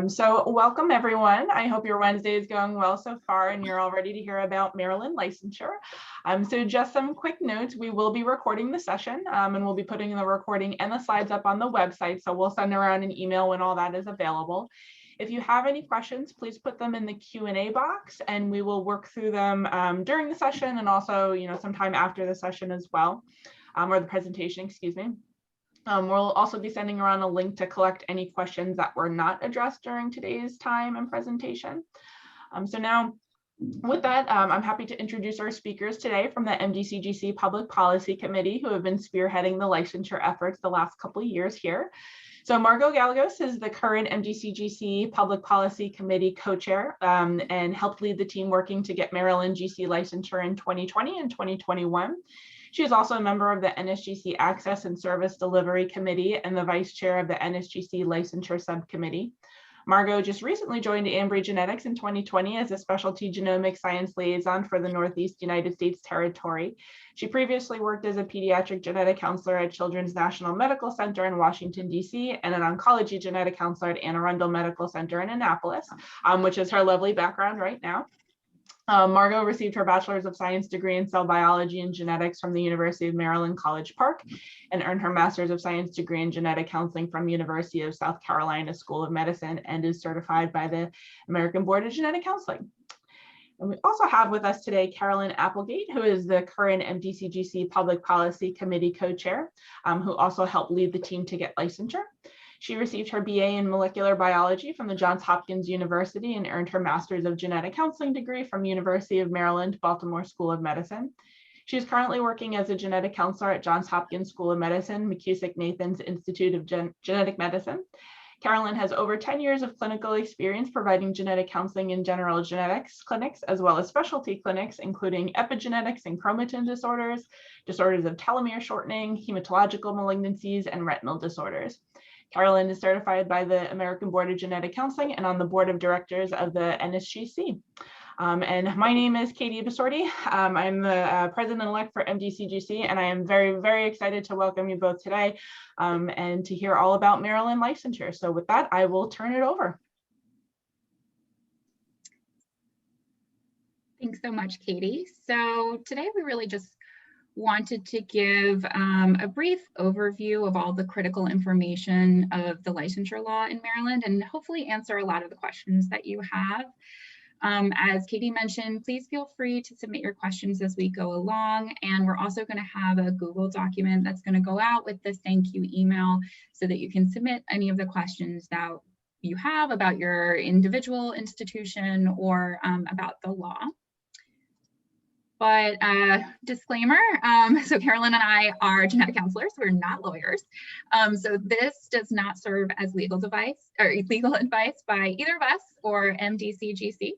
So welcome everyone. I hope your Wednesday is going well so far and you're all ready to hear about Maryland licensure. So just some quick notes, we will be recording the session and we'll be putting the recording and the slides up on the website. So we'll send around an email when all that is available. If you have any questions, please put them in the Q&A box and we will work through them during the session and also, sometime after the session as well, or the presentation, excuse me. We'll also be sending around a link to collect any questions that were not addressed during today's time and presentation. So now with that, I'm happy to introduce our speakers today from the MDCGC Public Policy Committee who have been spearheading the licensure efforts the last couple of years here. So Margot Gallegos is the current MDCGC Public Policy Committee co-chair and helped lead the team working to get Maryland GC licensure in 2020 and 2021. She is also a member of the NSGC Access and Service Delivery Committee and the vice chair of the NSGC Licensure Subcommittee. Margot just recently joined Ambry Genetics in 2020 as a specialty genomic science liaison for the Northeast United States Territory. She previously worked as a pediatric genetic counselor at Children's National Medical Center in Washington, D.C., and an oncology genetic counselor at Anne Arundel Medical Center in Annapolis, which is her lovely background right now. Margot received her Bachelor's of Science degree in cell biology and genetics from the University of Maryland College Park and earned her Master's of Science degree in genetic counseling from University of South Carolina School of Medicine and is certified by the American Board of Genetic Counseling. And we also have with us today Carolyn Applegate, who is the current MDCGC Public Policy Committee co-chair, who also helped lead the team to get licensure. She received her BA in molecular biology from the Johns Hopkins University and earned her Master's of Genetic Counseling degree from University of Maryland, Baltimore School of Medicine. She is currently working as a genetic counselor at Johns Hopkins School of Medicine, McKusick-Nathans Institute of Genetic Medicine. Carolyn has over 10 years of clinical experience providing genetic counseling in general genetics clinics, as well as specialty clinics, including epigenetics and chromatin disorders, disorders of telomere shortening, hematological malignancies, and retinal disorders. Carolyn is certified by the American Board of Genetic Counseling and on the board of directors of the NSGC. And my name is Katie Basorti. I'm the president-elect for MDCGC, and I am very, very excited to welcome you both today and to hear all about Maryland licensure. So with that, I will turn it over. Thanks so much, Katie. So today we really just wanted to give a brief overview of all the critical information of the licensure law in Maryland and hopefully answer a lot of the questions that you have. As Katie mentioned, please feel free to submit your questions as we go along. And we're also going to have a Google document that's going to go out with this thank you email so that you can submit any of the questions that you have about your individual institution or about the law. But disclaimer, so Carolyn and I are genetic counselors, we're not lawyers. So this does not serve as legal advice by either of us or MDCGC.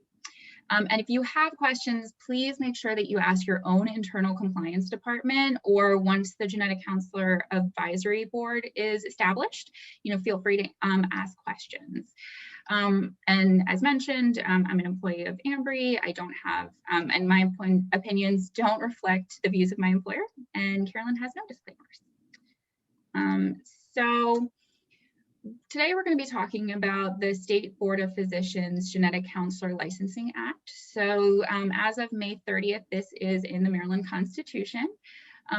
And if you have questions, please make sure that you ask your own internal compliance department, or once the genetic counselor advisory board is established, feel free to ask questions. And as mentioned, I'm an employee of Ambry. I don't have, and my opinions don't reflect the views of my employer, and Carolyn has no disclaimers. So today we're going to be talking about the State Board of Physicians Genetic Counselor Licensing Act. So as of May 30th, this is in the Maryland Constitution.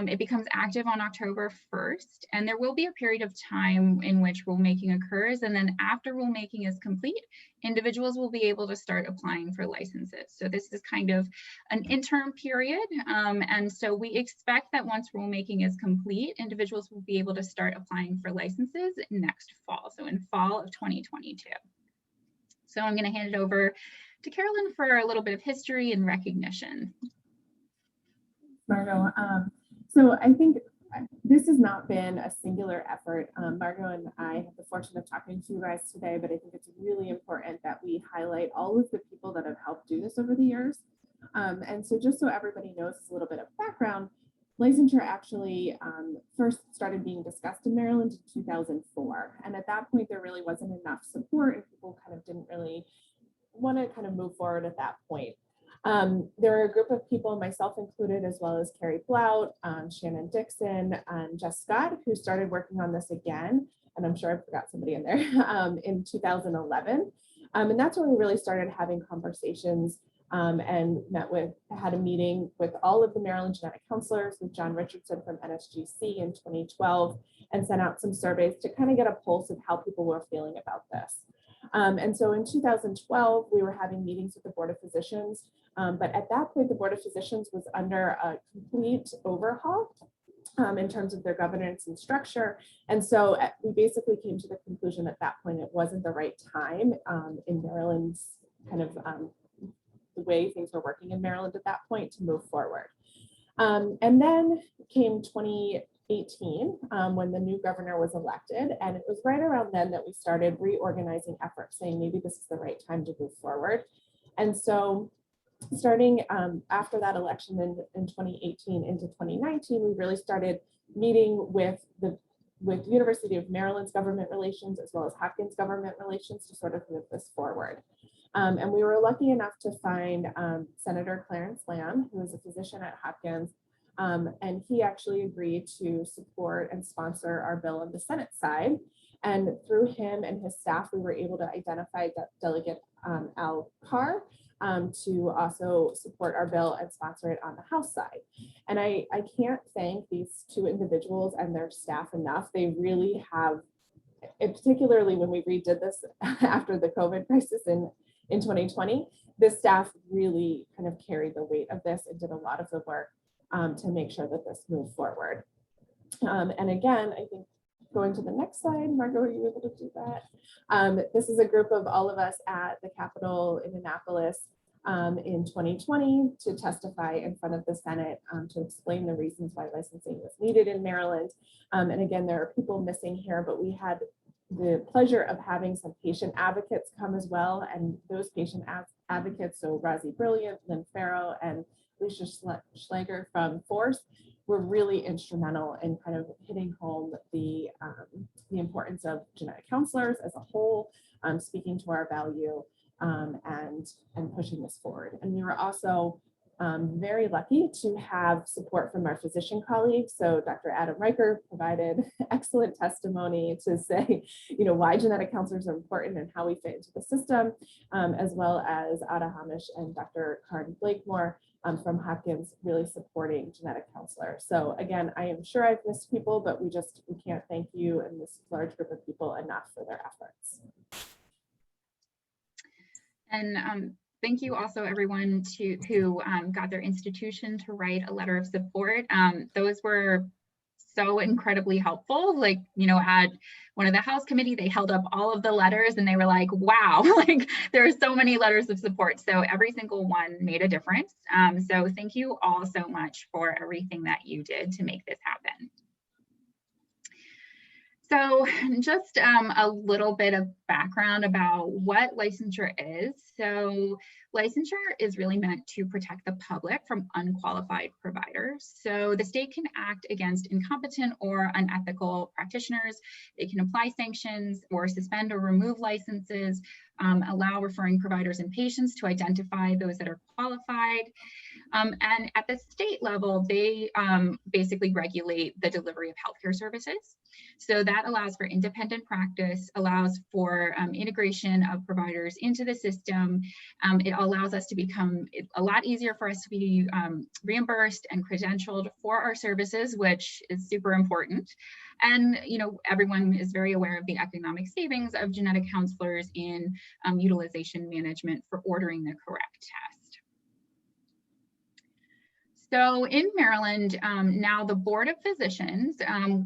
It becomes active on October 1st, and there will be a period of time in which rulemaking occurs, and then after rulemaking is complete, individuals will be able to start applying for licenses. So this is kind of an interim period, and so we expect that once rulemaking is complete, individuals will be able to start applying for licenses next fall, so in fall of 2022. So I'm going to hand it over to Carolyn for a little bit of history and recognition. Margot. So I think this has not been a singular effort. Margot and I have the fortune of talking to you guys today, but I think it's really important that we highlight all of the people that have helped do this over the years. And so just so everybody knows a little bit of background, licensure actually first started being discussed in Maryland in 2004. And at that point, there really wasn't enough support and people kind of didn't really want to kind of move forward at that point. There were a group of people, myself included, as well as Carrie Blout, Shannon Dixon, and Jess Scott, who started working on this again. And I'm sure I forgot somebody in there in 2011. And that's when we really started having conversations and had a meeting with all of the Maryland genetic counselors, with John Richardson from MDCGC in 2012, and sent out some surveys to kind of get a pulse of how people were feeling about this. And so in 2012, we were having meetings with the Board of Physicians, but at that point, the Board of Physicians was under a complete overhaul in terms of their governance and structure. And so we basically came to the conclusion at that point, it wasn't the right time in Maryland's kind of the way things were working in Maryland at that point to move forward. And then came 2018 when the new governor was elected. And it was right around then that we started reorganizing efforts, saying maybe this is the right time to move forward. And so starting after that election in 2018 into 2019, we really started meeting with University of Maryland's government relations as well as Hopkins government relations to sort of move this forward. And we were lucky enough to find Senator Clarence Lamb, who is a physician at Hopkins, and he actually agreed to support and sponsor our bill on the Senate side. And through him and his staff, we were able to identify Delegate Al Carr to also support our bill and sponsor it on the House side. And I can't thank these two individuals and their staff enough. They really have, particularly when we redid this after the COVID crisis in 2020, the staff really kind of carried the weight of this and did a lot of the work to make sure that this moved forward. And again, I think going to the next slide, Margot, are you able to do that? This is a group of all of us at the Capitol in Annapolis in 2020 to testify in front of the Senate to explain the reasons why licensing was needed in Maryland. And again, there are people missing here, but we had the pleasure of having some patient advocates come as well. And those patient advocates, so Rosie Brilliant, Lynn Farrow, and Alicia Schlager from Force, were really instrumental in kind of hitting home the importance of genetic counselors as a whole, speaking to our value and pushing this forward. And we were also very lucky to have support from our physician colleagues. So Dr. Adam Riker provided excellent testimony to say, why genetic counselors are important and how we fit into the system, as well as Ada Hamish and Dr. Karen Blakemore from Hopkins really supporting genetic counselors. So again, I am sure I've missed people, but we can't thank you and this large group of people enough for their efforts. And thank you also everyone who got their institution to write a letter of support. Those were so incredibly helpful. Like, at one of the House committee, they held up all of the letters and they were like, wow, like there are so many letters of support. So every single one made a difference. So thank you all so much for everything that you did to make this happen. So just a little bit of background about what licensure is. So licensure is really meant to protect the public from unqualified providers. So the state can act against incompetent or unethical practitioners. They can apply sanctions or suspend or remove licenses, allow referring providers and patients to identify those that are qualified. And at the state level, they basically regulate the delivery of healthcare services. So that allows for independent practice, allows for integration of providers into the system. It allows us to become a lot easier for us to be reimbursed and credentialed for our services, which is super important. And everyone is very aware of the economic savings of genetic counselors in utilization management for ordering the correct test. So in Maryland, now the Board of Physicians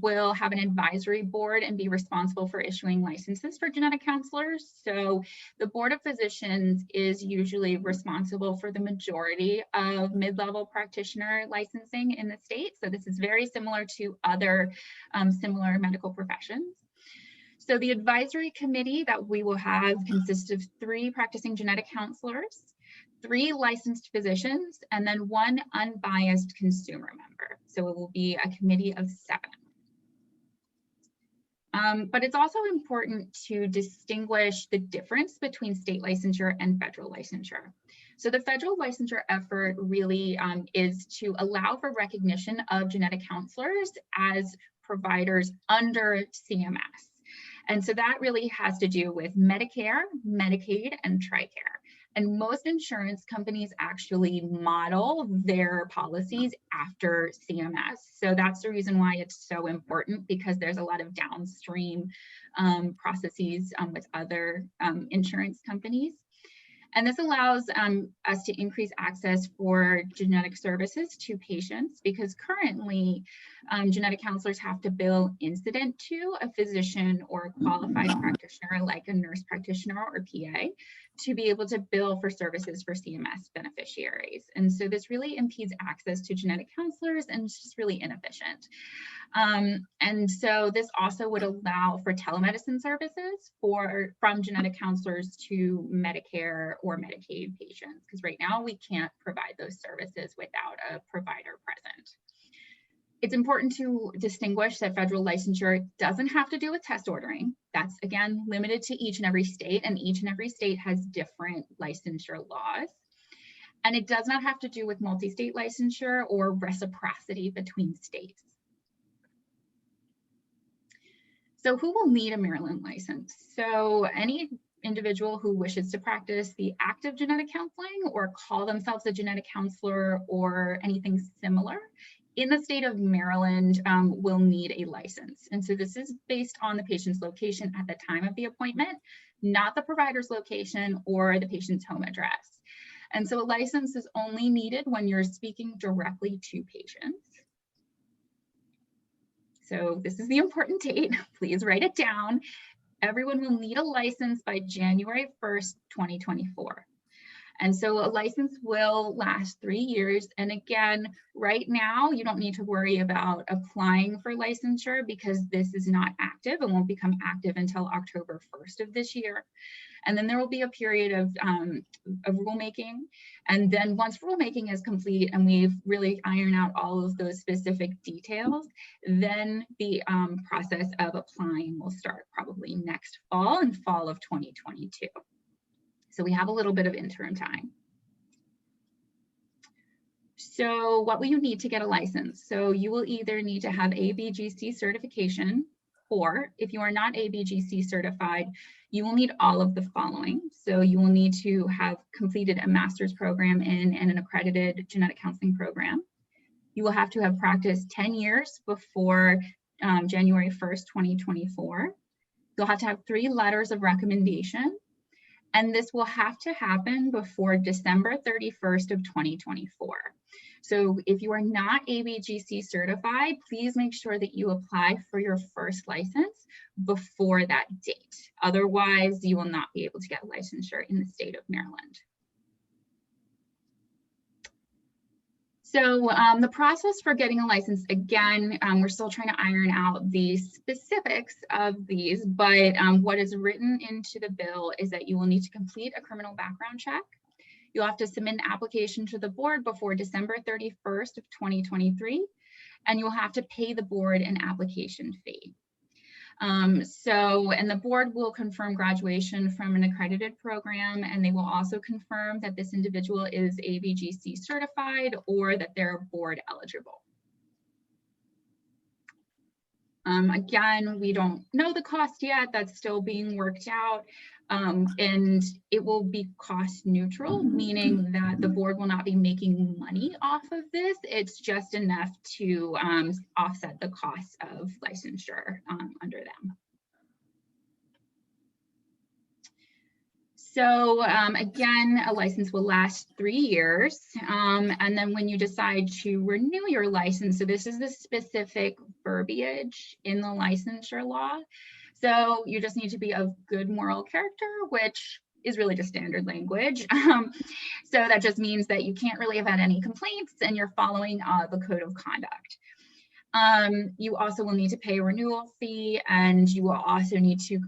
will have an advisory board and be responsible for issuing licenses for genetic counselors. So the Board of Physicians is usually responsible for the majority of mid-level practitioner licensing in the state. So this is very similar to other similar medical professions. So the advisory committee that we will have consists of 3 practicing genetic counselors, 3 licensed physicians, and then 1 unbiased consumer member. So it will be a committee of 7. But it's also important to distinguish the difference between state licensure and federal licensure. So the federal licensure effort really is to allow for recognition of genetic counselors as providers under CMS. And so that really has to do with Medicare, Medicaid, and TRICARE. And most insurance companies actually model their policies after CMS. So that's the reason why it's so important, because there's a lot of downstream processes with other insurance companies. And this allows us to increase access for genetic services to patients, because currently genetic counselors have to bill incident to a physician or a qualified practitioner like a nurse practitioner or PA to be able to bill for services for CMS beneficiaries. And so this really impedes access to genetic counselors, and it's just really inefficient. And so this also would allow for telemedicine services from genetic counselors to Medicare or Medicaid patients, because right now we can't provide those services without a provider present. It's important to distinguish that federal licensure doesn't have to do with test ordering. That's, again, limited to each and every state, and each and every state has different licensure laws. And it does not have to do with multi-state licensure or reciprocity between states. So who will need a Maryland license? So any individual who wishes to practice the act of genetic counseling or call themselves a genetic counselor or anything similar in the state of Maryland will need a license. And so this is based on the patient's location at the time of the appointment, not the provider's location or the patient's home address. And so a license is only needed when you're speaking directly to patients. So this is the important date. Please write it down. Everyone will need a license by January 1st, 2024. And so a license will last 3 years. And again, right now, you don't need to worry about applying for licensure because this is not active and won't become active until October 1st of this year. And then there will be a period of rulemaking. And then once rulemaking is complete and we've really ironed out all of those specific details, then the process of applying will start probably next fall and fall of 2022. So we have a little bit of interim time. So what will you need to get a license? So you will either need to have ABGC certification, or if you are not ABGC certified, you will need all of the following. So you will need to have completed a master's program in an accredited genetic counseling program. You will have to have practiced 10 years before January 1st, 2024. You'll have to have 3 letters of recommendation. And this will have to happen before December 31st of 2024. So if you are not ABGC certified, please make sure that you apply for your first license before that date. Otherwise, you will not be able to get licensure in the state of Maryland. So the process for getting a license, again, we're still trying to iron out the specifics of these, but what is written into the bill is that you will need to complete a criminal background check. You'll have to submit an application to the board before December 31st of 2023, and you'll have to pay the board an application fee. And the board will confirm graduation from an accredited program, and they will also confirm that this individual is ABGC certified or that they're board eligible. Again, we don't know the cost yet. That's still being worked out. And it will be cost neutral, meaning that the board will not be making money off of this. It's just enough to offset the cost of licensure under them. So again, a license will last 3 years. And then when you decide to renew your license, so this is the specific verbiage in the licensure law. So you just need to be of good moral character, which is really just standard language. So that just means that you can't really have had any complaints and you're following the code of conduct. You also will need to pay a renewal fee, and you will also need to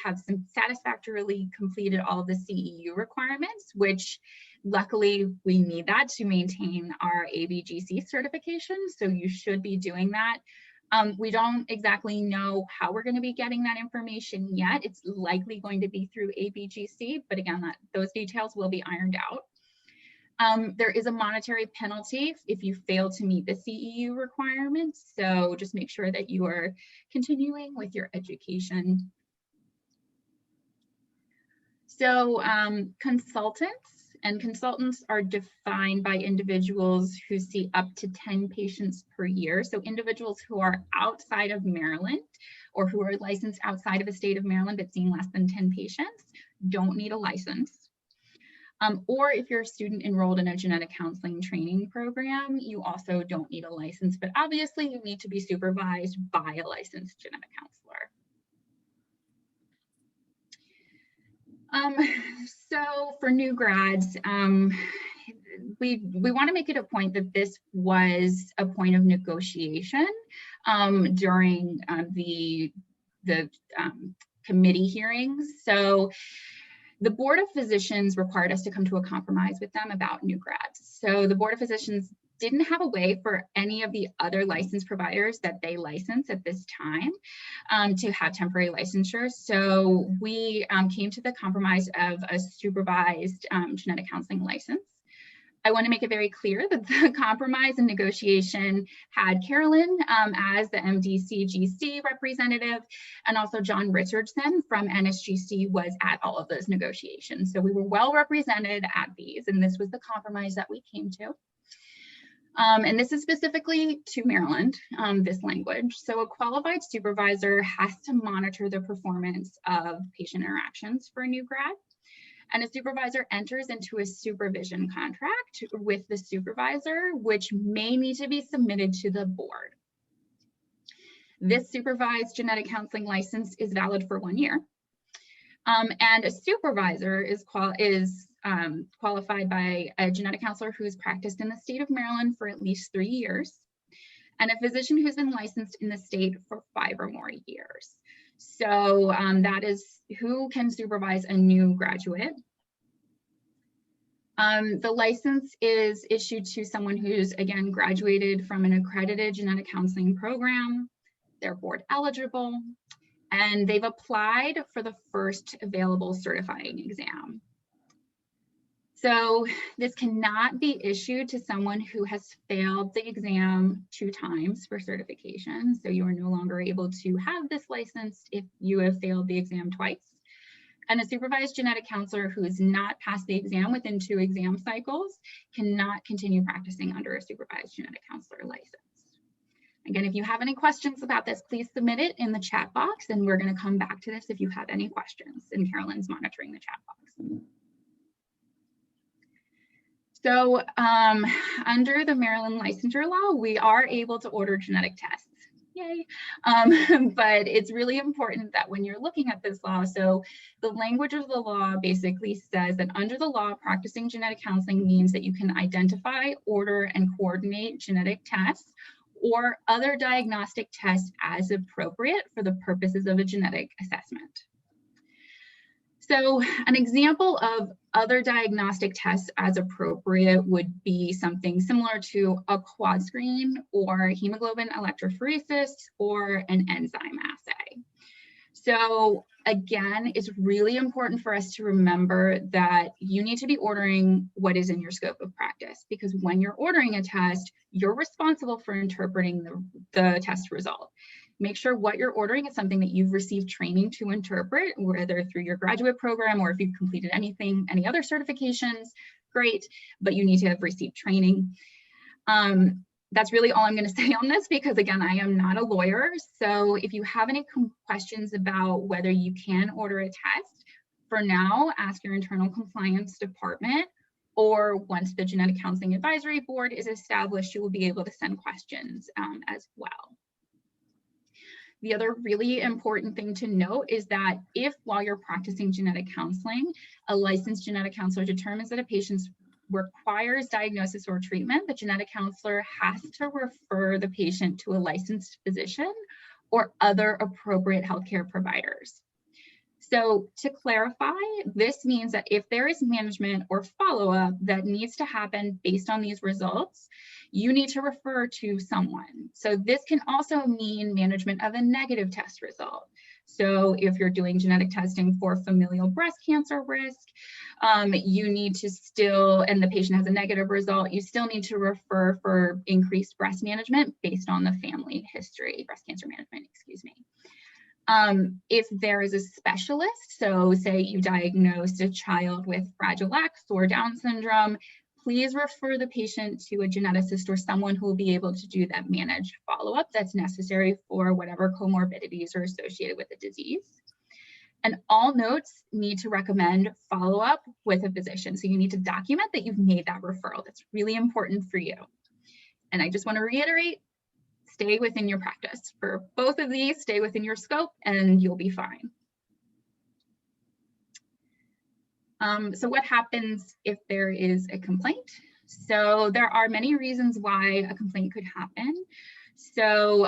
have satisfactorily completed all of the CEU requirements, which luckily we need that to maintain our ABGC certification. So you should be doing that. We don't exactly know how we're going to be getting that information yet. It's likely going to be through ABGC, but again, those details will be ironed out. There is a monetary penalty if you fail to meet the CEU requirements. So just make sure that you are continuing with your education. So consultants are defined by individuals who see up to 10 patients per year. So individuals who are outside of Maryland or who are licensed outside of the state of Maryland but seeing less than 10 patients don't need a license. Or if you're a student enrolled in a genetic counseling training program, you also don't need a license, but obviously you need to be supervised by a licensed genetic counselor. So for new grads, we want to make it a point that this was a point of negotiation during the committee hearings. So the Board of Physicians required us to come to a compromise with them about new grads. So the Board of Physicians didn't have a way for any of the other licensed providers that they license at this time to have temporary licensure. So we came to the compromise of a supervised genetic counseling license. I want to make it very clear that the compromise and negotiation had Carolyn as the MDCGC representative, and also John Richardson from NSGC was at all of those negotiations. So we were well represented at these, and this was the compromise that we came to. And this is specifically to Maryland, this language. So a qualified supervisor has to monitor the performance of patient interactions for a new grad. And a supervisor enters into a supervision contract with the supervisor, which may need to be submitted to the board. This supervised genetic counseling license is valid for 1 year. And a supervisor is qualified by a genetic counselor who's practiced in the state of Maryland for at least 3 years, and a physician who's been licensed in the state for 5 or more years. So that is who can supervise a new graduate. The license is issued to someone who's, again, graduated from an accredited genetic counseling program. They're board eligible, and they've applied for the first available certifying exam. So this cannot be issued to someone who has failed the exam 2 times for certification. So you are no longer able to have this license if you have failed the exam twice. And a supervised genetic counselor who has not passed the exam within 2 exam cycles cannot continue practicing under a supervised genetic counselor license. Again, if you have any questions about this, please submit it in the chat box, and we're going to come back to this if you have any questions, and Carolyn's monitoring the chat box. So under the Maryland licensure law, we are able to order genetic tests. Yay. But it's really important that when you're looking at this law, so the language of the law basically says that under the law, practicing genetic counseling means that you can identify, order, and coordinate genetic tests or other diagnostic tests as appropriate for the purposes of a genetic assessment. So an example of other diagnostic tests as appropriate would be something similar to a quad screen or hemoglobin electrophoresis or an enzyme assay. So again, it's really important for us to remember that you need to be ordering what is in your scope of practice, because when you're ordering a test, you're responsible for interpreting the test result. Make sure what you're ordering is something that you've received training to interpret, whether through your graduate program or if you've completed any other certifications, great, but you need to have received training. That's really all I'm going to say on this, because again, I am not a lawyer. So if you have any questions about whether you can order a test, for now, ask your internal compliance department, or once the Genetic Counseling Advisory Board is established, you will be able to send questions as well. The other really important thing to note is that if while you're practicing genetic counseling, a licensed genetic counselor determines that a patient requires diagnosis or treatment, the genetic counselor has to refer the patient to a licensed physician or other appropriate healthcare providers. So to clarify, this means that if there is management or follow-up that needs to happen based on these results, you need to refer to someone. So this can also mean management of a negative test result. So if you're doing genetic testing for familial breast cancer risk, you need to still, and the patient has a negative result, you still need to refer for increased breast management based on the family history, breast cancer management, excuse me. If there is a specialist, so say you diagnosed a child with Fragile X or Down syndrome, please refer the patient to a geneticist or someone who will be able to do that managed follow-up that's necessary for whatever comorbidities are associated with the disease. And all notes need to recommend follow-up with a physician. So you need to document that you've made that referral. That's really important for you. And I just want to reiterate, stay within your practice. For both of these, stay within your scope and you'll be fine. So what happens if there is a complaint? So there are many reasons why a complaint could happen. So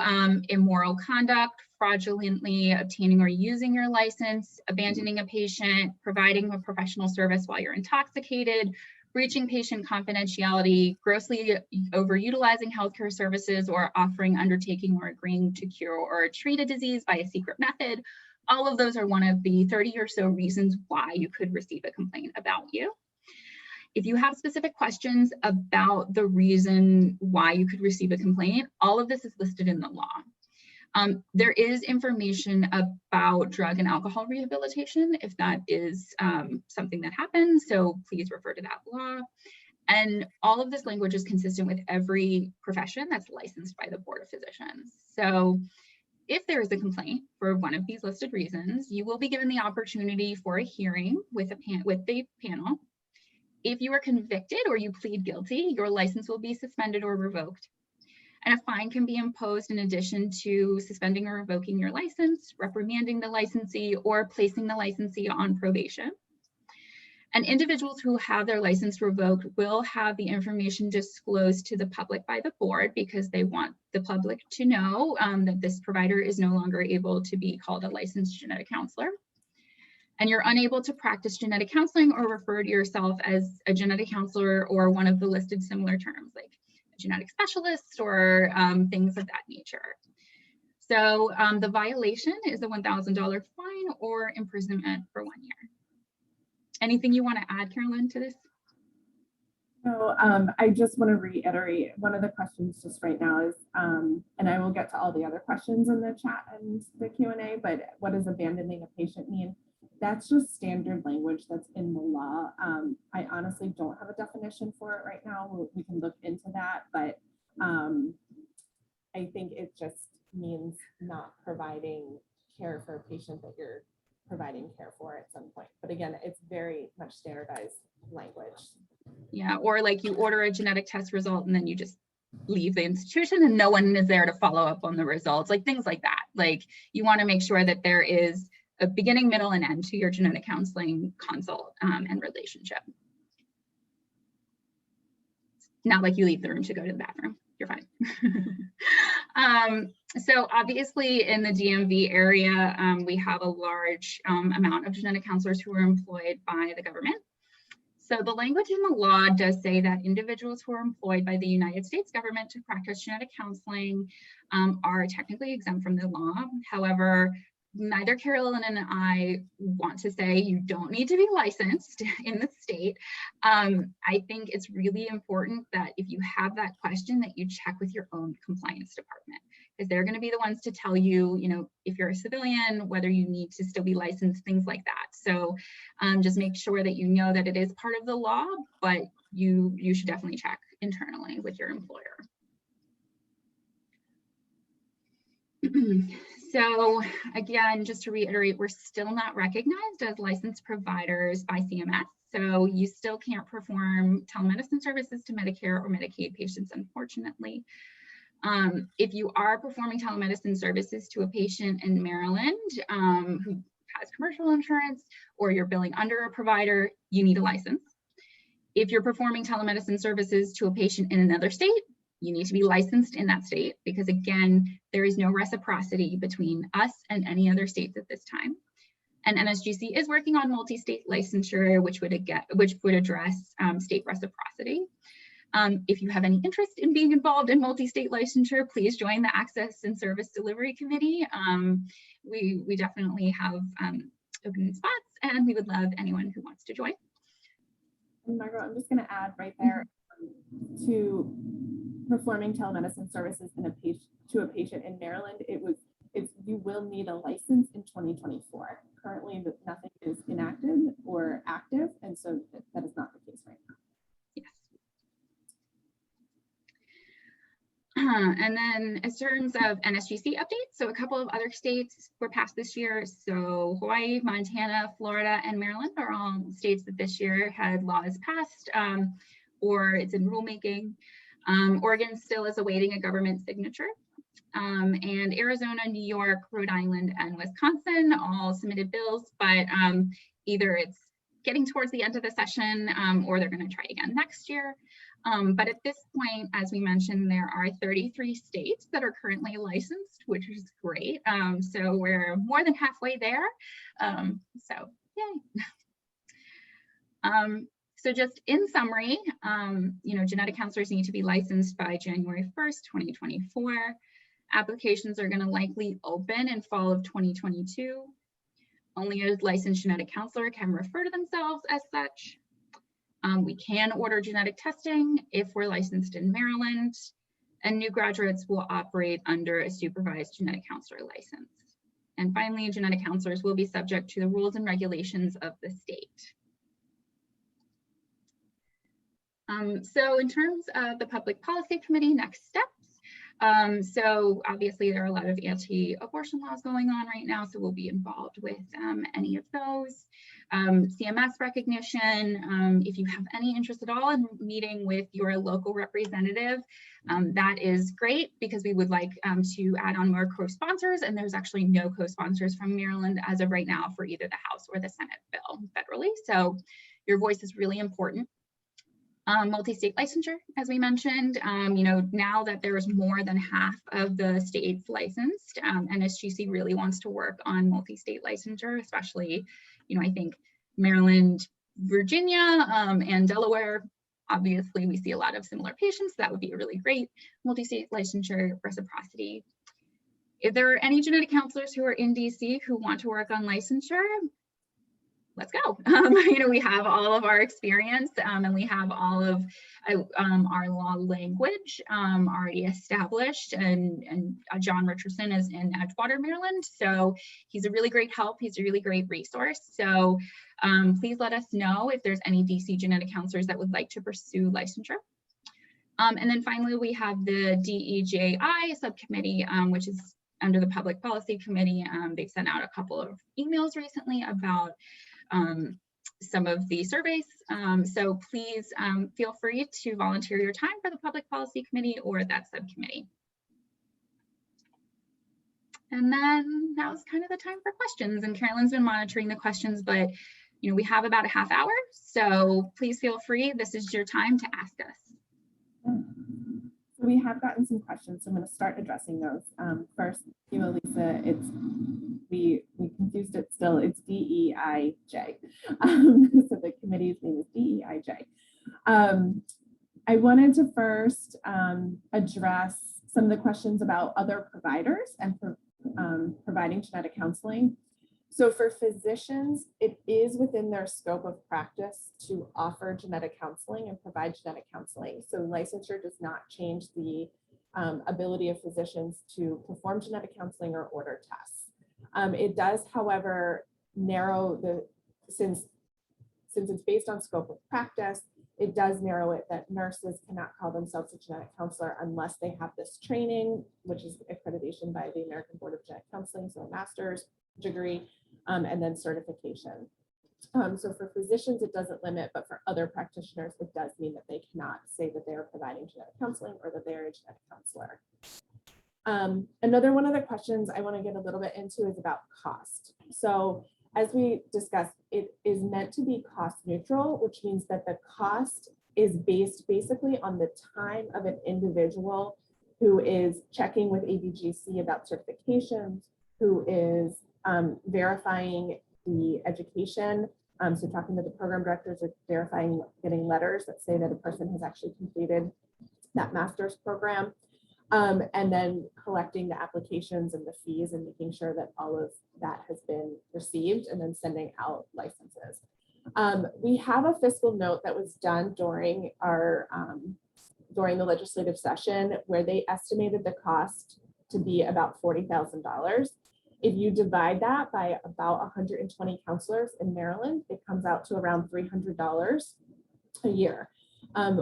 immoral conduct, fraudulently obtaining or using your license, abandoning a patient, providing a professional service while you're intoxicated, breaching patient confidentiality, grossly overutilizing healthcare services, or offering, undertaking, or agreeing to cure or treat a disease by a secret method. All of those are one of the 30 or so reasons why you could receive a complaint about you. If you have specific questions about the reason why you could receive a complaint, all of this is listed in the law. There is information about drug and alcohol rehabilitation if that is something that happens, so please refer to that law. And all of this language is consistent with every profession that's licensed by the Board of Physicians. So if there is a complaint for one of these listed reasons, you will be given the opportunity for a hearing with the panel. If you are convicted or you plead guilty, your license will be suspended or revoked. And a fine can be imposed in addition to suspending or revoking your license, reprimanding the licensee, or placing the licensee on probation. And individuals who have their license revoked will have the information disclosed to the public by the board because they want the public to know that this provider is no longer able to be called a licensed genetic counselor. And you're unable to practice genetic counseling or refer to yourself as a genetic counselor or one of the listed similar terms like a genetic specialist or things of that nature. So the violation is a $1,000 fine or imprisonment for 1 year. Anything you want to add, Carolyn, to this? So I just want to reiterate one of the questions just right now is, and I will get to all the other questions in the chat and the Q&A, but what does abandoning a patient mean? That's just standard language that's in the law. I honestly don't have a definition for it right now. We can look into that, but I think it just means not providing care for a patient that you're providing care for at some point. But again, it's very much standardized language. Yeah, or like you order a genetic test result and then you just leave the institution and no one is there to follow up on the results, like things like that. Like you want to make sure that there is a beginning, middle, and end to your genetic counseling consult and relationship. Not like you leave the room to go to the bathroom. You're fine. So obviously in the DMV area, we have a large amount of genetic counselors who are employed by the government. So the language in the law does say that individuals who are employed by the United States government to practice genetic counseling are technically exempt from the law. However, neither Carolyn and I want to say you don't need to be licensed in the state. I think it's really important that if you have that question that you check with your own compliance department, because they're going to be the ones to tell you, if you're a civilian, whether you need to still be licensed, things like that. So just make sure that you know that it is part of the law, but you should definitely check internally with your employer. So again, just to reiterate, we're still not recognized as licensed providers by CMS. So you still can't perform telemedicine services to Medicare or Medicaid patients, unfortunately. If you are performing telemedicine services to a patient in Maryland who has commercial insurance, or you're billing under a provider, you need a license. If you're performing telemedicine services to a patient in another state, you need to be licensed in that state because, again, there is no reciprocity between us and any other states at this time. And MSGC is working on multi-state licensure, which would address state reciprocity. If you have any interest in being involved in multi-state licensure, please join the Access and Service Delivery Committee. We definitely have open spots, and we would love anyone who wants to join. And Margot, I'm just going to add right there to performing telemedicine services to a patient in Maryland. You will need a license in 2024. Currently, nothing is inactive or active, and so that is not the case right now. Yes. And then in terms of MSGC updates, so a couple of other states were passed this year. So Hawaii, Montana, Florida, and Maryland are all states that this year had laws passed or it's in rulemaking. Oregon still is awaiting a government signature. And Arizona, New York, Rhode Island, and Wisconsin all submitted bills, but either it's getting towards the end of the session or they're going to try again next year. But at this point, as we mentioned, there are 33 states that are currently licensed, which is great. So we're more than halfway there. So yay. So just in summary, genetic counselors need to be licensed by January 1st, 2024. Applications are going to likely open in fall of 2022. Only a licensed genetic counselor can refer to themselves as such. We can order genetic testing if we're licensed in Maryland, and new graduates will operate under a supervised genetic counselor license. And finally, genetic counselors will be subject to the rules and regulations of the state. So in terms of the Public Policy Committee, next steps. So obviously there are a lot of anti-abortion laws going on right now, so we'll be involved with any of those. CMS recognition, if you have any interest at all in meeting with your local representative, that is great because we would like to add on more co-sponsors, and there's actually no co-sponsors from Maryland as of right now for either the House or the Senate bill federally, so your voice is really important. Multi-state licensure, as we mentioned, now that there's more than half of the states licensed, MSGC really wants to work on multi-state licensure, especially, I think Maryland, Virginia, and Delaware. Obviously, we see a lot of similar patients. So that would be a really great multi-state licensure reciprocity. If there are any genetic counselors who are in DC who want to work on licensure, let's go. We have all of our experience and we have all of our law language already established, and John Richardson is in Edgewater, Maryland. So he's a really great help. He's a really great resource. So please let us know if there's any DC genetic counselors that would like to pursue licensure. And then finally, we have the DEJI subcommittee, which is under the Public Policy Committee. They've sent out a couple of emails recently about some of the surveys. So please feel free to volunteer your time for the Public Policy Committee or that subcommittee. And then that was kind of the time for questions, and Carolyn's been monitoring the questions, but we have about a half hour, so please feel free. This is your time to ask us. So we have gotten some questions, so I'm going to start addressing those. First, Lisa, we confused it still. It's DEIJ. So the committee's name is DEIJ. I wanted to first address some of the questions about other providers and providing genetic counseling. So for physicians, it is within their scope of practice to offer genetic counseling and provide genetic counseling. So licensure does not change the ability of physicians to perform genetic counseling or order tests. It does, however, narrow since it's based on scope of practice, it does narrow it that nurses cannot call themselves a genetic counselor unless they have this training, which is accreditation by the American Board of Genetic Counseling, so a master's degree, and then certification. So for physicians, it doesn't limit, but for other practitioners, it does mean that they cannot say that they are providing genetic counseling or that they are a genetic counselor. Another one of the questions I want to get a little bit into is about cost. So as we discussed, it is meant to be cost neutral, which means that the cost is based basically on the time of an individual who is checking with ABGC about certifications, who is verifying the education So talking to the program directors or verifying, getting letters that say that a person has actually completed that master's program. And then collecting the applications and the fees and making sure that all of that has been received, and then sending out licenses. We have a fiscal note that was done during our during the legislative session where they estimated the cost to be about $40,000. If you divide that by about 120 counselors in Maryland, it comes out to around $300 a year.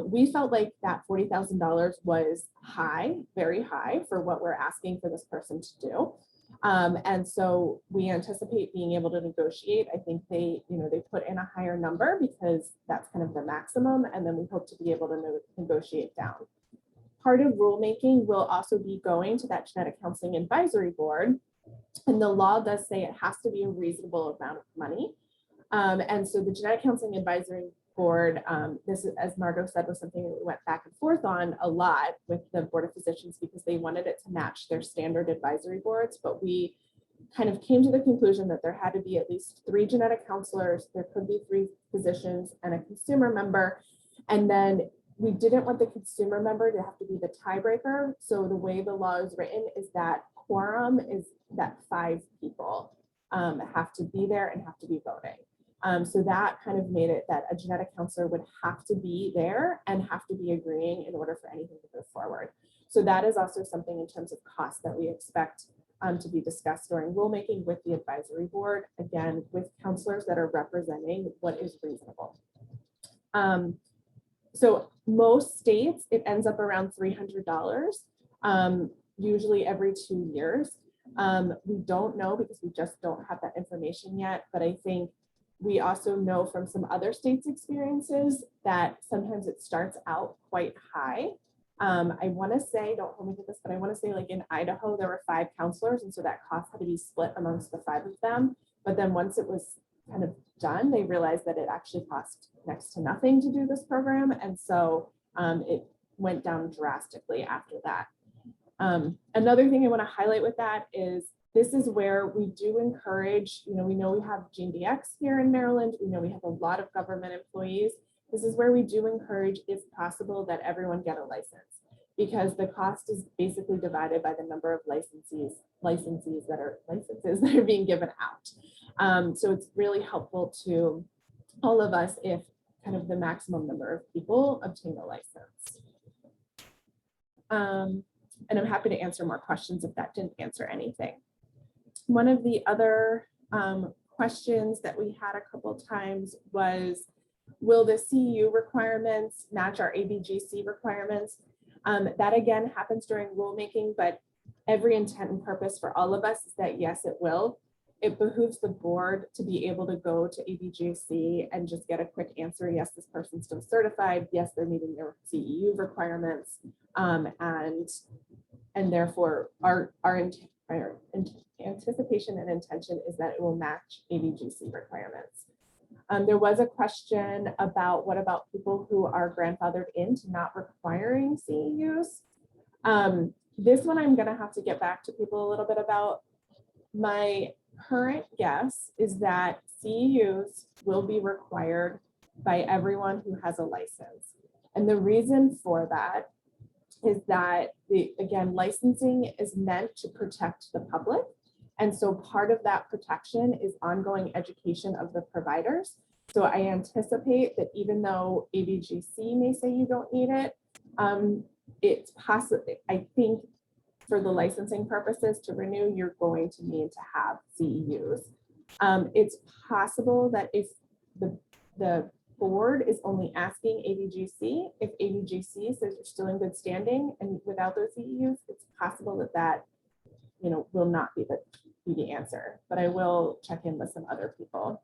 We felt like that $40,000 was high, very high for what we're asking for this person to do. And so we anticipate being able to negotiate. I think they put in a higher number because that's kind of the maximum. And then we hope to be able to negotiate down. Part of rulemaking will also be going to that genetic counseling advisory board. And the law does say it has to be a reasonable amount of money. And so the genetic counseling advisory board, this is, as Margot said, was something that we went back and forth on a lot with the Board of Physicians because they wanted it to match their standard advisory boards, but we kind of came to the conclusion that there had to be at least 3 genetic counselors, there could be 3 physicians and a consumer member, and then we didn't want the consumer member to have to be the tiebreaker. So the way the law is written is that quorum is that 5 people have to be there and have to be voting. So that kind of made it that a genetic counselor would have to be there and have to be agreeing in order for anything to go forward. So that is also something in terms of cost that we expect to be discussed during rulemaking with the advisory board, again, with counselors that are representing what is reasonable. So most states, it ends up around $300, usually every 2 years. We don't know because we just don't have that information yet, but I think we also know from some other states' experiences that sometimes it starts out quite high. I want to say, don't hold me to this, but I want to say like in Idaho, there were 5 counselors. And so that cost had to be split amongst the 5 of them. But then once it was kind of done, they realized that it actually cost next to nothing to do this program. And so it went down drastically after that. Another thing I want to highlight with that is this is where we do encourage, we know we have GeneDx here in Maryland. We know we have a lot of government employees. This is where we do encourage, if possible, that everyone get a license because the cost is basically divided by the number of licenses that are being given out. So it's really helpful to all of us if kind of the maximum number of people obtain a license. And I'm happy to answer more questions if that didn't answer anything. One of the other questions that we had a couple times was, will the CEU requirements match our ABGC requirements? That again happens during rulemaking, but every intent and purpose for all of us is that yes, it will. It behooves the board to be able to go to ABGC and just get a quick answer. Yes, this person's still certified. Yes, they're meeting their CEU requirements. And therefore our anticipation and intention is that it will match ABGC requirements. There was a question about what about people who are grandfathered into not requiring CEUs. This one I'm going to have to get back to people a little bit about. My current guess is that CEUs will be required by everyone who has a license. And the reason for that is that, again, licensing is meant to protect the public. And so part of that protection is ongoing education of the providers. So I anticipate that even though ABGC may say you don't need it, it's possible, I think for the licensing purposes to renew, you're going to need to have CEUs. It's possible that if the board is only asking ABGC, if ABGC says you're still in good standing and without those CEUs, it's possible that that will not be the answer, but I will check in with some other people.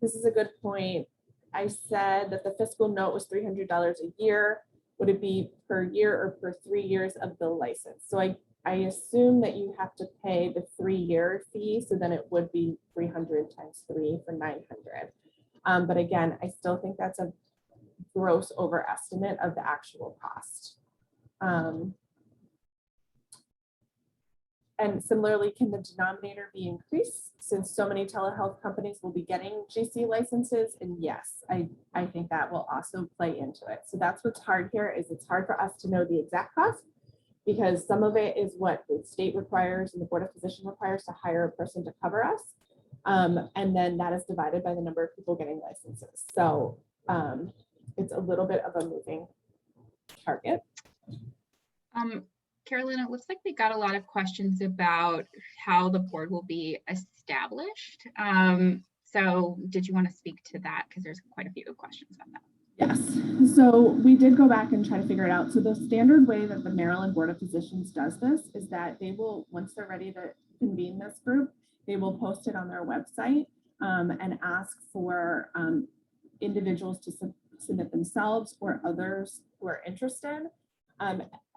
This is a good point. I said that the fiscal note was $300 a year. Would it be per year or per 3 years of the license? So I assume that you have to pay the 3-year fee. So then it would be 300 times 3 for 900. But again, I still think that's a gross overestimate of the actual cost. And similarly, can the denominator be increased since so many telehealth companies will be getting GC licenses? And yes, I think that will also play into it. So that's what's hard here, is it's hard for us to know the exact cost, because some of it is what the state requires and the Board of Physicians requires to hire a person to cover us. And then that is divided by the number of people getting licenses. So it's a little bit of a moving target. Carolyn, it looks like we got a lot of questions about how the board will be established. So did you want to speak to that? Because there's quite a few questions on that. Yes, so we did go back and try to figure it out. So the standard way that the Maryland Board of Physicians does this is that they will, once they're ready to convene this group, they will post it on their website and ask for individuals to submit themselves or others who are interested.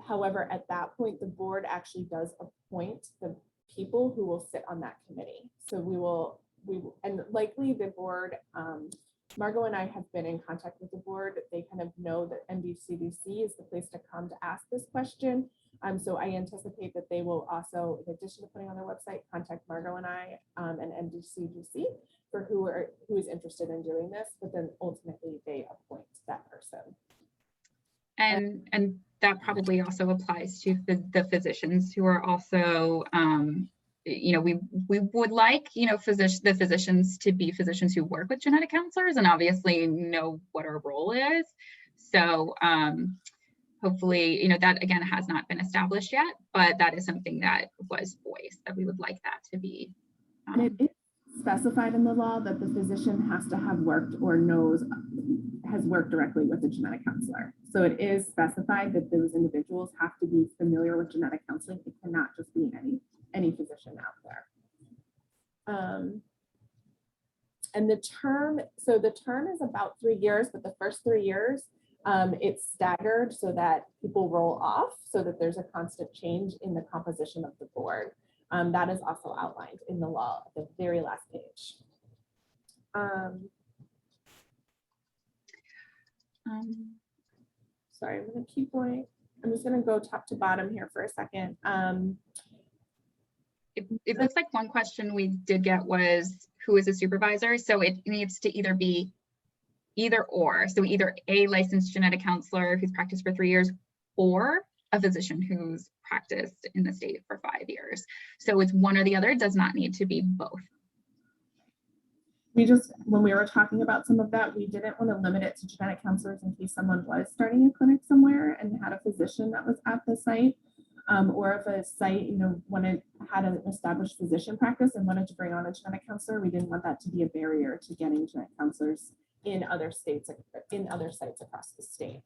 However, at that point, the board actually does appoint the people who will sit on that committee. So we will, and likely the board, Margot and I have been in contact with the board. They kind of know that MDCGC is the place to come to ask this question. So I anticipate that they will also, in addition to putting on their website, contact Margot and I and MDCGC for who is interested in doing this, but then ultimately they appoint that person. And that probably also applies to the physicians who are also, you know, we would like, you know, the physicians to be physicians who work with genetic counselors and obviously know what our role is. So hopefully, you know, that again has not been established yet, but that is something that was voiced, that we would like that to be. And it is specified in the law that the physician has to have worked or has worked directly with a genetic counselor. So it is specified that those individuals have to be familiar with genetic counseling. It cannot just be any physician out there. And the term is about 3 years, but the first 3 years, it's staggered so that people roll off, so that there's a constant change in the composition of the board. That is also outlined in the law at the very last page. Sorry, I'm going to keep going. I'm just going to go top to bottom here for a second. It looks like one question we did get was, who is a supervisor? So it needs to either be either or. So either a licensed genetic counselor who's practiced for 3 years, or a physician who's practiced in the state for 5 years. So it's one or the other. It does not need to be both. We just, when we were talking about some of that, we didn't want to limit it to genetic counselors in case someone was starting a clinic somewhere and had a physician that was at the site, or if a site, you know, had an established physician practice and wanted to bring on a genetic counselor. We didn't want that to be a barrier to getting genetic counselors in other states, in other sites across the state.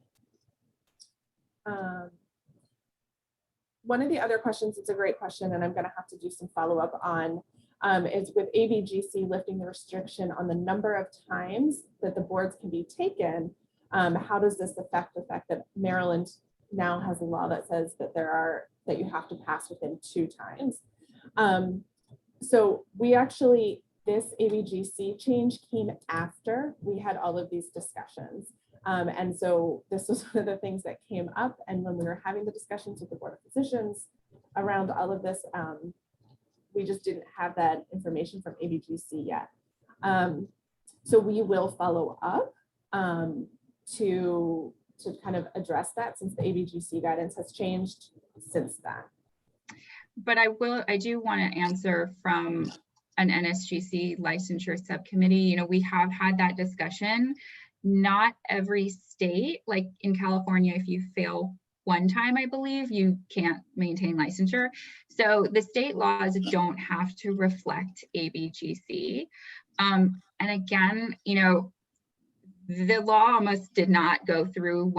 One of the other questions, it's a great question, and I'm going to have to do some follow-up on, is with ABGC lifting the restriction on the number of times that the boards can be taken. How does this affect the fact that Maryland now has a law that says that that you have to pass within 2 times? So we actually, this ABGC change came after we had all of these discussions. And so this was one of the things that came up. And when we were having the discussions with the Board of Physicians around all of this, we just didn't have that information from ABGC yet. So we will follow up to kind of address that, since the ABGC guidance has changed since then. But I do want to answer from an NSGC licensure subcommittee. You know, we have had that discussion. Not every state, like in California, if you fail 1 time, I believe, you can't maintain licensure. So the state laws don't have to reflect ABGC. And again, you know, the law almost did not go through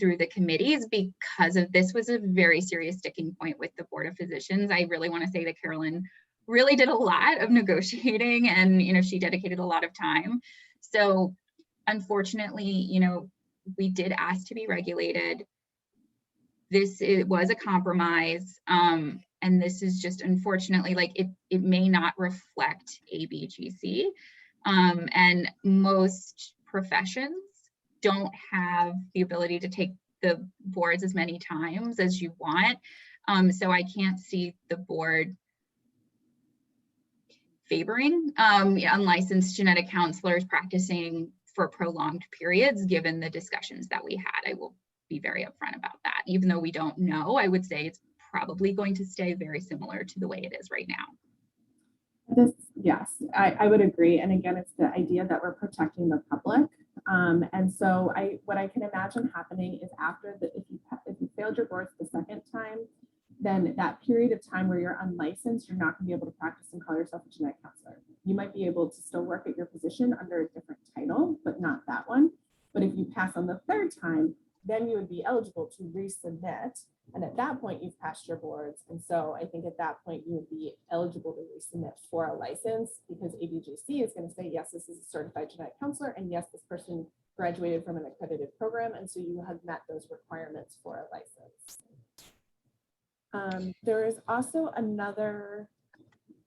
through the committees because of this was a very serious sticking point with the Board of Physicians. I really want to say that Carolyn really did a lot of negotiating, and, you know, she dedicated a lot of time. So unfortunately, you know, we did ask to be regulated. It was a compromise. And this is just, unfortunately, like it may not reflect ABGC. And most professions don't have the ability to take the boards as many times as you want. So I can't see the board favoring unlicensed genetic counselors practicing for prolonged periods, given the discussions that we had. I will be very upfront about that. Even though we don't know, I would say it's probably going to stay very similar to the way it is right now. Yes, I would agree. And again, it's the idea that we're protecting the public. And so what I can imagine happening is after if you failed your boards the second time, then that period of time where you're unlicensed, you're not going to be able to practice and call yourself a genetic counselor. You might be able to still work at your position under a different title, but not that one. But if you pass on the third time, then you would be eligible to resubmit. And at that point, you've passed your boards. And so I think at that point, you would be eligible to resubmit for a license, because ABGC is going to say, yes, this is a certified genetic counselor. And yes, this person graduated from an accredited program. And so you have met those requirements for a license. There is also another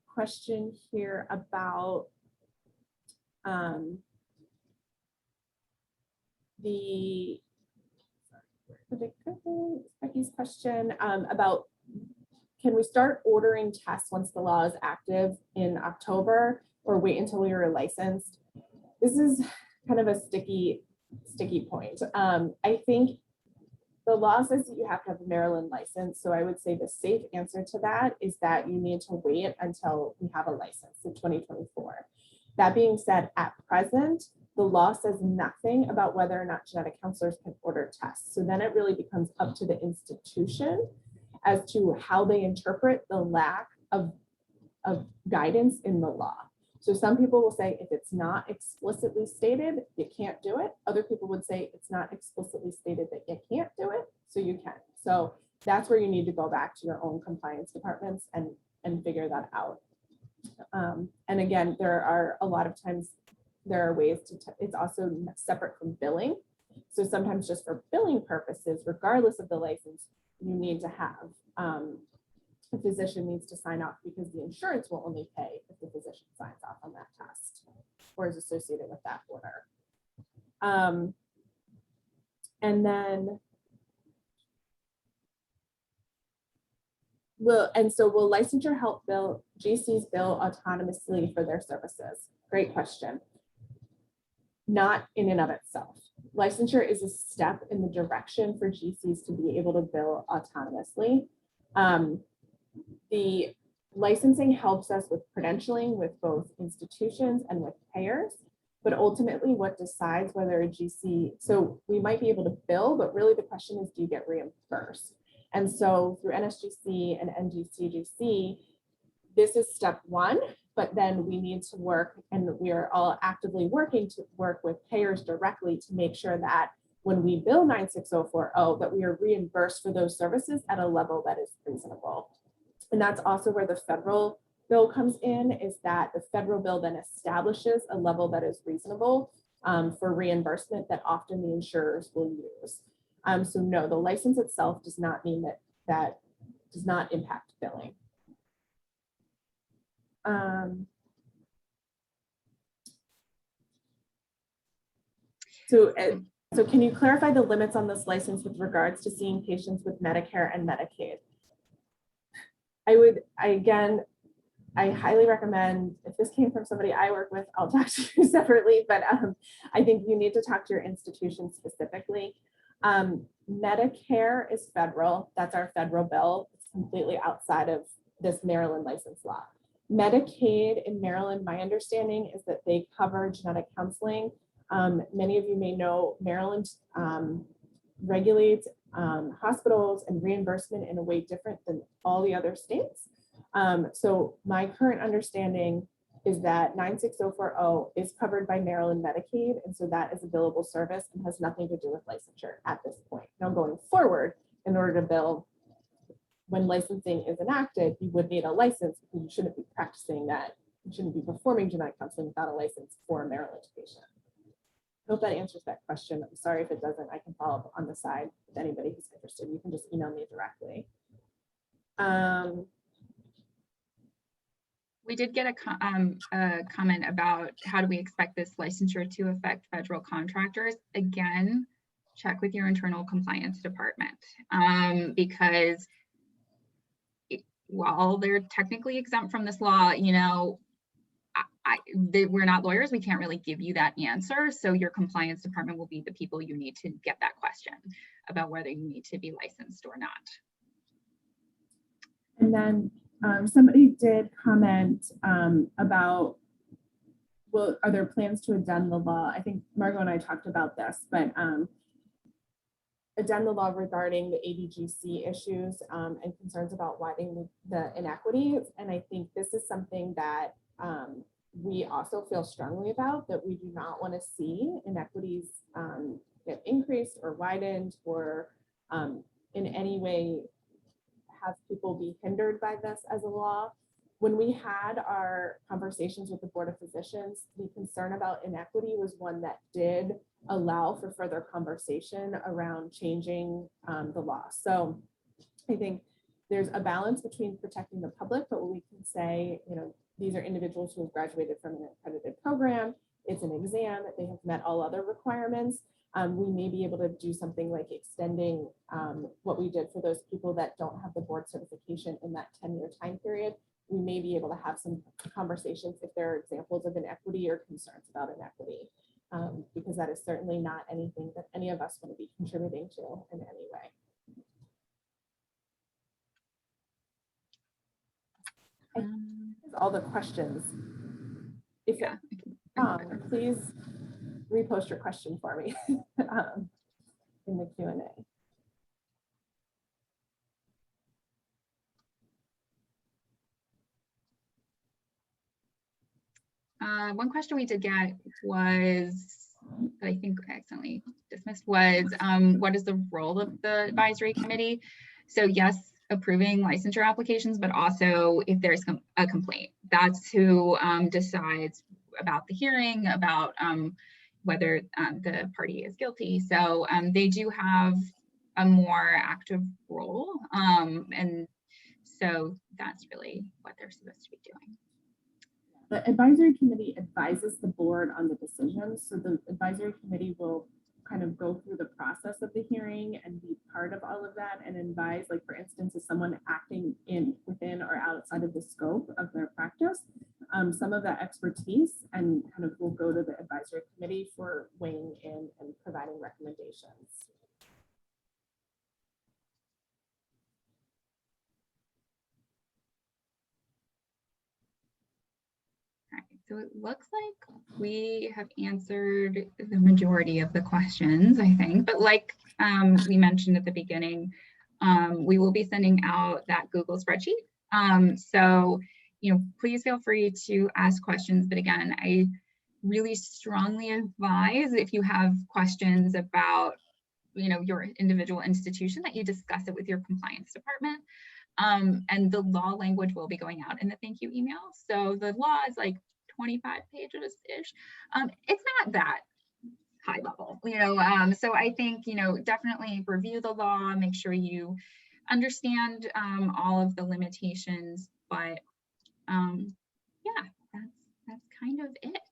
question here about Becky's question about, can we start ordering tests once the law is active in October, or wait until you're licensed? This is kind of a sticky point. I think the law says that you have to have a Maryland license. So I would say the safe answer to that is that you need to wait until we have a license in 2024. That being said, at present, the law says nothing about whether or not genetic counselors can order tests. So then it really becomes up to the institution as to how they interpret the lack of guidance in the law. So some people will say, if it's not explicitly stated, you can't do it. Other people would say it's not explicitly stated that you can't do it, so you can. So that's where you need to go back to your own compliance departments and figure that out. And again, there are a lot of times, there are ways to, it's also separate from billing. So sometimes just for billing purposes, regardless of the license, you need to have, a physician needs to sign off, because the insurance will only pay if the physician signs off on that test or is associated with that order. And then, will licensure help GCs bill autonomously for their services? Great question. Not in and of itself. Licensure is a step in the direction for GCs to be able to bill autonomously. The licensing helps us with credentialing with both institutions and with payers, but ultimately what decides whether a GC, so we might be able to bill, but really the question is, do you get reimbursed? And so through NSGC and MDCGC, this is step one, but then we need to work, and we are all actively working to work with payers directly to make sure that when we bill 96040, that we are reimbursed for those services at a level that is reasonable. And that's also where the federal bill comes in, is that the federal bill then establishes a level that is reasonable for reimbursement that often the insurers will use. So no, the license itself does not mean that does not impact billing. So can you clarify the limits on this license with regards to seeing patients with Medicare and Medicaid? I highly recommend, if this came from somebody I work with, I'll talk to you separately, but I think you need to talk to your institution specifically. Medicare is federal. That's our federal bill. It's completely outside of this Maryland license law. Medicaid in Maryland, my understanding is that they cover genetic counseling. Many of you may know Maryland regulates hospitals and reimbursement in a way different than all the other states. So my current understanding is that 96040 is covered by Maryland Medicaid, and so that is a billable service and has nothing to do with licensure at this point. Now going forward, in order to bill, when licensing is enacted, you would need a license, because you shouldn't be practicing that. You shouldn't be performing genetic counseling without a license for a Maryland patient. I hope that answers that question. I'm sorry if it doesn't. I can follow up on the side with anybody who's interested. You can just email me directly. We did get a comment about how do we expect this licensure to affect federal contractors. Again, check with your internal compliance department, because while they're technically exempt from this law, you know, we're not lawyers, we can't really give you that answer. So your compliance department will be the people you need to get that question about whether you need to be licensed or not. And then somebody did comment about, well, are there plans to addend the law? I think Margot and I talked about this, but addend the law regarding the MDCGC issues and concerns about widening the inequities. And I think this is something that we also feel strongly about, that we do not want to see inequities get increased or widened or in any way have people be hindered by this as a law. When we had our conversations with the Board of Physicians, the concern about inequity was one that did allow for further conversation around changing the law. So I think there's a balance between protecting the public, but we can say, you know, these are individuals who have graduated from an accredited program. It's an exam. They have met all other requirements. We may be able to do something like extending what we did for those people that don't have the board certification in that 10-year time period. We may be able to have some conversations if there are examples of inequity or concerns about inequity, because that is certainly not anything that any of us want to be contributing to in any way. All the questions. If Yeah, please repost your question for me in the Q&A. One question we did get was, that I think I accidentally dismissed, was what is the role of the advisory committee? So yes, approving licensure applications, but also if there's a complaint, that's who decides about the hearing, about whether the party is guilty. So they do have a more active role. And so that's really what they're supposed to be doing. The advisory committee advises the board on the decisions. So the advisory committee will kind of go through the process of the hearing and be part of all of that and advise, like for instance, is someone acting within or outside of the scope of their practice, some of that expertise, and kind of will go to the advisory committee for weighing in and providing recommendations. So it looks like we have answered the majority of the questions, I think, but like we mentioned at the beginning, we will be sending out that Google spreadsheet. So, you know, please feel free to ask questions, but again, I really strongly advise if you have questions about, you know, your individual institution, that you discuss it with your compliance department. And the law language will be going out in the thank you email. So the law is like 25 pages-ish. It's not that high level, you know, so I think, you know, definitely review the law, make sure you understand all of the limitations, but yeah, that's kind of it.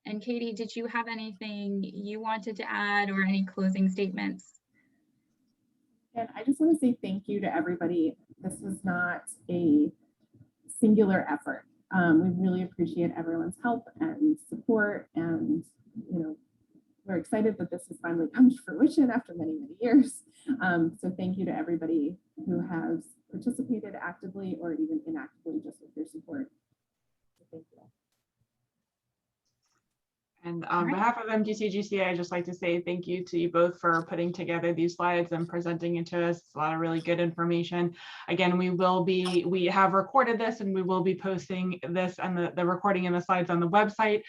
And Katie, did you have anything you wanted to add or any closing statements? And I just want to say thank you to everybody. This was not a singular effort. We really appreciate everyone's help and support, and you know, we're excited that this has finally come to fruition after many, many years. So thank you to everybody who has participated actively or even inactively, just with your support. So thank you. And on behalf of MDCGC, I'd just like to say thank you to you both for putting together these slides and presenting it to us. It's a lot of really good information. Again, we have recorded this and we will be posting this and the recording and the slides on the website.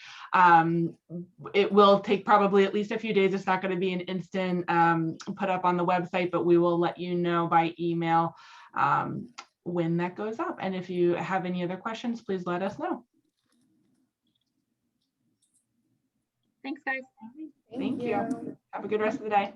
It will take probably at least a few days. It's not going to be an instant put up on the website, but we will let you know by email when that goes up. And if you have any other questions, please let us know. Thanks, guys. Thank you. Have a good rest of the day.